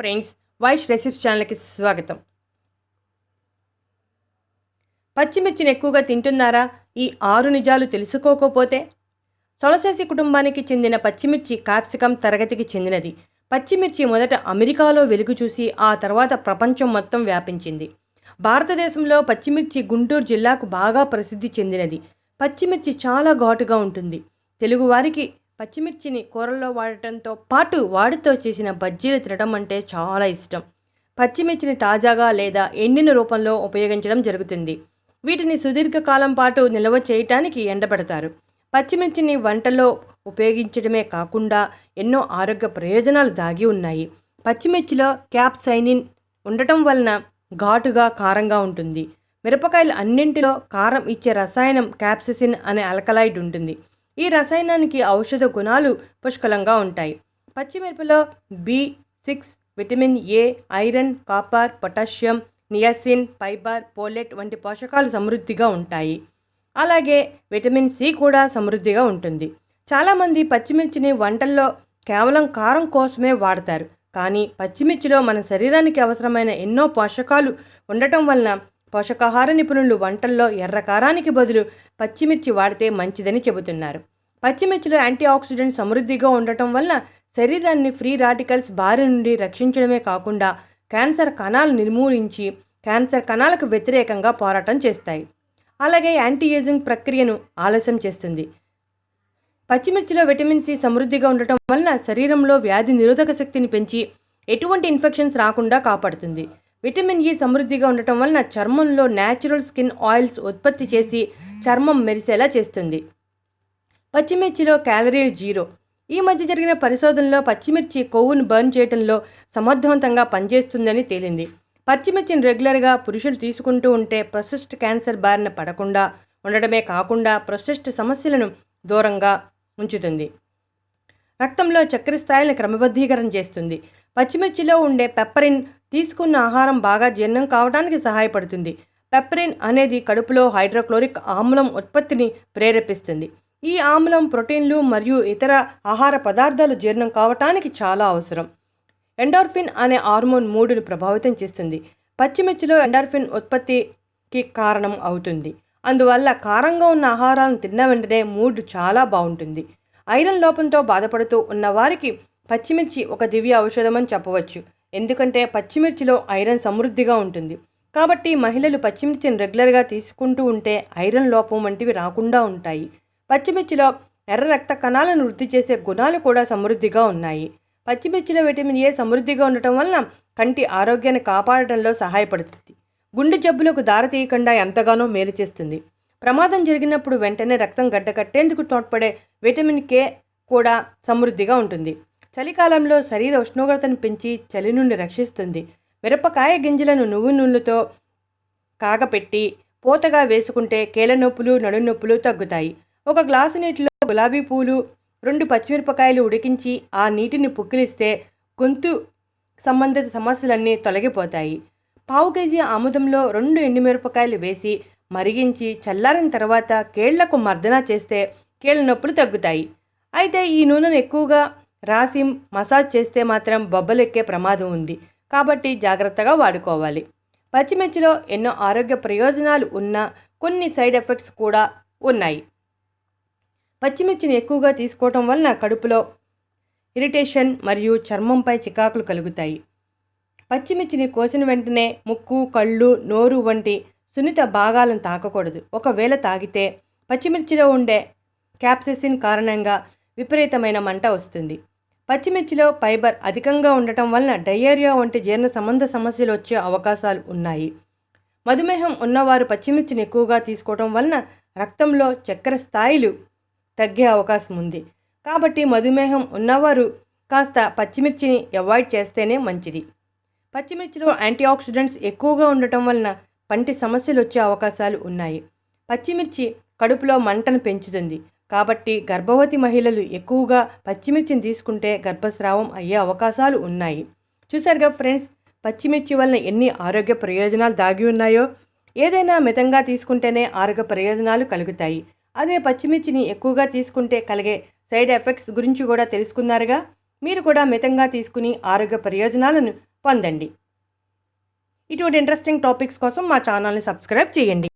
Friends, Vaish recipes ఛానల్కి స్వాగతం. పచ్చిమిర్చిని ఎక్కువగా తింటున్నారా? ఈ 6 నిజాలు తెలుసుకోకపోతే. సొలసేసి కుటుంబానికి చెందిన పచ్చిమిర్చి క్యాప్సికమ్ తరగతికి చెందినది. పచ్చిమిర్చి మొదట అమెరికాలో వెలుగు చూసి ఆ తర్వాత ప్రపంచం మొత్తం వ్యాపించింది. భారతదేశంలో పచ్చిమిర్చి గుంటూరు జిల్లాకు బాగా ప్రసిద్ధి చెందినది. పచ్చిమిర్చి చాలా ఘాటుగా ఉంటుంది. తెలుగువారికి పచ్చిమిర్చిని కూరల్లో వాడటంతో పాటు వాటితో చేసిన బజ్జీలు తినడం అంటే చాలా ఇష్టం. పచ్చిమిర్చిని తాజాగా లేదా ఎండిన రూపంలో ఉపయోగించడం జరుగుతుంది. వీటిని సుదీర్ఘకాలం పాటు నిల్వ చేయటానికి ఎండబెడతారు. పచ్చిమిర్చిని వంటల్లో ఉపయోగించడమే కాకుండా ఎన్నో ఆరోగ్య ప్రయోజనాలు దాగి ఉన్నాయి. పచ్చిమిర్చిలో క్యాప్సైనిన్ ఉండటం వలన ఘాటుగా కారంగా ఉంటుంది. మిరపకాయలు అన్నింటిలో కారం ఇచ్చే రసాయనం క్యాప్సిసిన్ అనే ఆల్కలాయిడ్ ఉంటుంది. ఈ రసాయనానికి ఔషధ గుణాలు పుష్కలంగా ఉంటాయి. పచ్చిమిరపలో B6, vitamin A, iron, copper, potassium, niacin, fibre, పోలెట్ వంటి పోషకాలు సమృద్ధిగా ఉంటాయి. అలాగే విటమిన్ సి కూడా సమృద్ధిగా ఉంటుంది. చాలామంది పచ్చిమిర్చిని వంటల్లో కేవలం కారం కోసమే వాడతారు. కానీ పచ్చిమిర్చిలో మన శరీరానికి అవసరమైన ఎన్నో పోషకాలు ఉండటం వలన పోషకాహార నిపుణులు వంటల్లో ఎర్ర కారానికి బదులు పచ్చిమిర్చి వాడితే మంచిదని చెబుతున్నారు. పచ్చిమిర్చిలో యాంటీ ఆక్సిడెంట్ సమృద్ధిగా ఉండటం వలన శరీరాన్ని ఫ్రీ రాడికల్స్ బారి నుండి రక్షించడమే కాకుండా క్యాన్సర్ కణాలు నిర్మూలించి క్యాన్సర్ కణాలకు వ్యతిరేకంగా పోరాటం చేస్తాయి. అలాగే యాంటీ ఏజింగ్ ప్రక్రియను ఆలస్యం చేస్తుంది. పచ్చిమిర్చిలో విటమిన్ సి సమృద్ధిగా ఉండటం వలన శరీరంలో వ్యాధి నిరోధక శక్తిని పెంచి ఎటువంటి ఇన్ఫెక్షన్స్ రాకుండా కాపాడుతుంది. విటమిన్ ఈ సమృద్ధిగా ఉండటం వలన చర్మంలో న్యాచురల్ స్కిన్ ఆయిల్స్ ఉత్పత్తి చేసి చర్మం మెరిసేలా చేస్తుంది. పచ్చిమిర్చిలో క్యాలరీలు 0. ఈ మధ్య జరిగిన పరిశోధనలో పచ్చిమిర్చి కొవ్వును బర్న్ చేయడంలో సమర్థవంతంగా పనిచేస్తుందని తేలింది. పచ్చిమిర్చిని రెగ్యులర్గా పురుషులు తీసుకుంటూ ఉంటే ప్రొస్టేట్ క్యాన్సర్ బారిన పడకుండా ఉండడమే కాకుండా ప్రొస్టేట్ సమస్యలను దూరంగా ఉంచుతుంది. రక్తంలో చక్కెర స్థాయిలను క్రమబద్ధీకరణ చేస్తుంది. పచ్చిమిర్చిలో ఉండే పెప్పరిన్ తీసుకున్న ఆహారం బాగా జీర్ణం కావడానికి సహాయపడుతుంది. పెప్పరిన్ అనేది కడుపులో హైడ్రోక్లోరిక్ ఆమ్లం ఉత్పత్తిని ప్రేరేపిస్తుంది. ఈ ఆమ్లం ప్రోటీన్లు మరియు ఇతర ఆహార పదార్థాలు జీర్ణం కావటానికి చాలా అవసరం. ఎండార్ఫిన్ అనే హార్మోన్ మూడును ప్రభావితం చేస్తుంది. పచ్చిమిర్చిలో ఎండార్ఫిన్ ఉత్పత్తికి కారణం అవుతుంది. అందువల్ల కారంగా ఉన్న ఆహారాలను తిన్న వెంటనే మూడ్ చాలా బాగుంటుంది. ఐరన్ లోపంతో బాధపడుతూ ఉన్న వారికి పచ్చిమిర్చి ఒక దివ్య ఔషధం అని చెప్పవచ్చు. ఎందుకంటే పచ్చిమిర్చిలో ఐరన్ సమృద్ధిగా ఉంటుంది. కాబట్టి మహిళలు పచ్చిమిర్చిని రెగ్యులర్గా తీసుకుంటూ ఉంటే ఐరన్ లోపం వంటివి రాకుండా ఉంటాయి. పచ్చిమిర్చిలో ఎర్ర రక్త కణాలను వృద్ధి చేసే గుణాలు కూడా సమృద్ధిగా ఉన్నాయి. పచ్చిమిర్చిలో విటమిన్ ఏ సమృద్ధిగా ఉండటం వలన కంటి ఆరోగ్యాన్ని కాపాడటంలో సహాయపడుతుంది. గుండె జబ్బులకు దారితీయకుండా ఎంతగానో మేలు చేస్తుంది. ప్రమాదం జరిగినప్పుడు వెంటనే రక్తం గడ్డకట్టేందుకు తోడ్పడే విటమిన్ కే కూడా సమృద్ధిగా ఉంటుంది. చలికాలంలో శరీర ఉష్ణోగ్రతను పెంచి చలి నుండి రక్షిస్తుంది. మిరపకాయ గింజలను నువ్వు నూనెతో కాగపెట్టి పూతగా వేసుకుంటే కీళ్ళ నొప్పులు, నడుము నొప్పులు తగ్గుతాయి. ఒక గ్లాసు నీటిలో గులాబీ పూలు, 2 పచ్చిమిరపకాయలు ఉడికించి ఆ నీటిని పుక్కిలిస్తే గొంతు సంబంధిత సమస్యలన్నీ తొలగిపోతాయి. పావు కేజీ ఆముదంలో 2 ఎండుమిరపకాయలు వేసి మరిగించి చల్లారిన తర్వాత కేళ్లకు మర్దన చేస్తే కీళ్ళ నొప్పులు తగ్గుతాయి. అయితే ఈ నూనెను ఎక్కువగా రాసి మసాజ్ చేస్తే మాత్రం బొబ్బలెక్కే ప్రమాదం ఉంది. కాబట్టి జాగ్రత్తగా వాడుకోవాలి. పచ్చిమిర్చిలో ఎన్నో ఆరోగ్య ప్రయోజనాలు ఉన్నా కొన్ని సైడ్ ఎఫెక్ట్స్ కూడా ఉన్నాయి. పచ్చిమిర్చిని ఎక్కువగా తీసుకోవటం వలన కడుపులో ఇరిటేషన్ మరియు చర్మంపై చికాకులు కలుగుతాయి. పచ్చిమిర్చిని కోసిన వెంటనే ముక్కు, కళ్ళు, నోరు వంటి సున్నిత భాగాలను తాకకూడదు. ఒకవేళ తాగితే పచ్చిమిర్చిలో ఉండే క్యాప్సిసిన్ కారణంగా విపరీతమైన మంట వస్తుంది. పచ్చిమిర్చిలో ఫైబర్ అధికంగా ఉండటం వలన డయేరియా వంటి జీర్ణ సంబంధ సమస్యలు వచ్చే అవకాశాలు ఉన్నాయి. మధుమేహం ఉన్నవారు పచ్చిమిర్చిని ఎక్కువగా తీసుకోవడం వలన రక్తంలో చక్కెర స్థాయిలు తగ్గే అవకాశం ఉంది. కాబట్టి మధుమేహం ఉన్నవారు కాస్త పచ్చిమిర్చిని అవాయిడ్ చేస్తేనే మంచిది. పచ్చిమిర్చిలో యాంటీ ఆక్సిడెంట్స్ ఎక్కువగా ఉండటం వలన పంటి సమస్యలు వచ్చే అవకాశాలు ఉన్నాయి. పచ్చిమిర్చి కడుపులో మంటను పెంచుతుంది. కాబట్టి గర్భవతి మహిళలు ఎక్కువగా పచ్చిమిర్చిని తీసుకుంటే గర్భస్రావం అయ్యే అవకాశాలు ఉన్నాయి. చూసారుగా ఫ్రెండ్స్, పచ్చిమిర్చి వలన ఎన్ని ఆరోగ్య ప్రయోజనాలు దాగి ఉన్నాయో. ఏదైనా మితంగా తీసుకుంటేనే ఆరోగ్య ప్రయోజనాలు కలుగుతాయి. అదే పచ్చిమిర్చిని ఎక్కువగా తీసుకుంటే కలిగే సైడ్ ఎఫెక్ట్స్ గురించి కూడా తెలుసుకున్నారుగా. మీరు కూడా మితంగా తీసుకుని ఆరోగ్య ప్రయోజనాలను పొందండి. ఇటువంటి ఇంట్రెస్టింగ్ టాపిక్స్ కోసం మా ఛానల్ని సబ్స్క్రైబ్ చేయండి.